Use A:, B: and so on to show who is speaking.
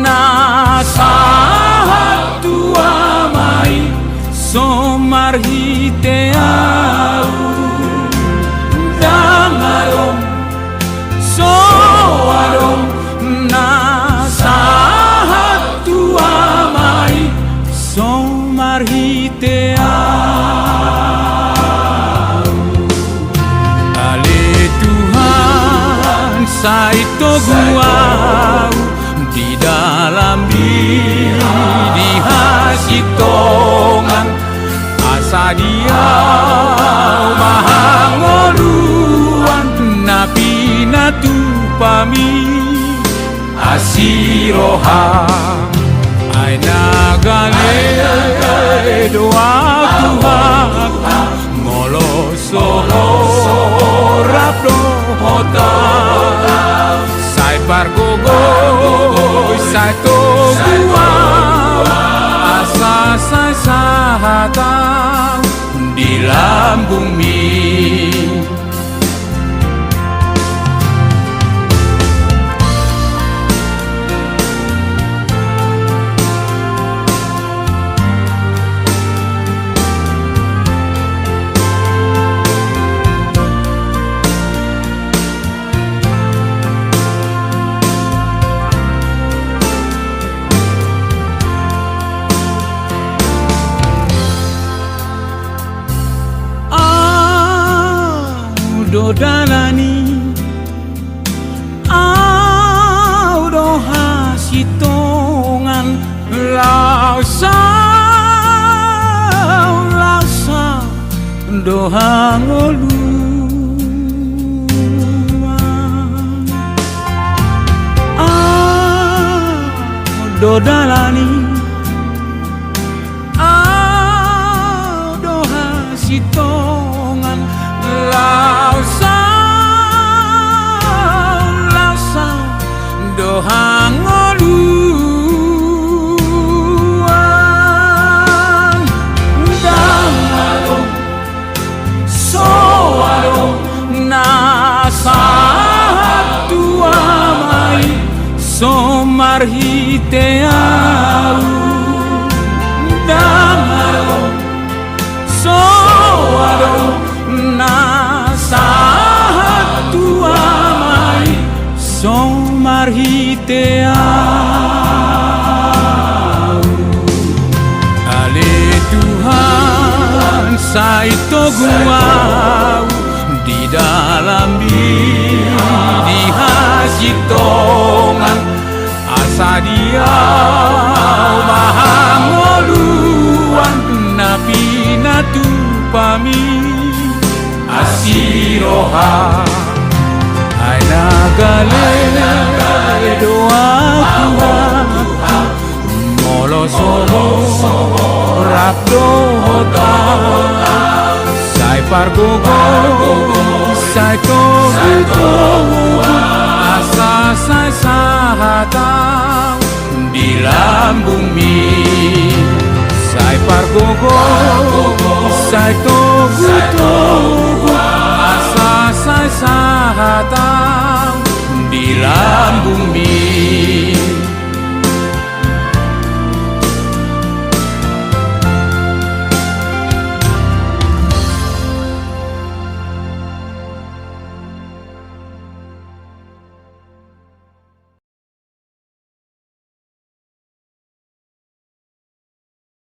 A: nasahat tua mai somarhite au damarong soarong nasahat tua mai somarhite au ale Tuhan saito guau di dalam diri hasitongan asa dia mahangoluan napina tu pami asiroha aina gale doa Tuhan ngolo soho rapdo hota sai pargogo sai to gua asa sai sahatang di lambung mi. Do dalani au do hasitongan lausa do hangoluan do dalani au do hasitongan lausa do hangoluan damarong soarong nasahat tua mai somarhite au damarong soarong nasahat tua mai somarhite au ale Tuhan saito guau di dalam diri hasitongan asa dia mahangoluan napina tu pami asiroha aina gale doa Tuhan molo soho rapdo hota sai pargogo sai togo asa sai sahatang di lambung mi sai pargogo sai togo asa sai sahatang di lambung mi.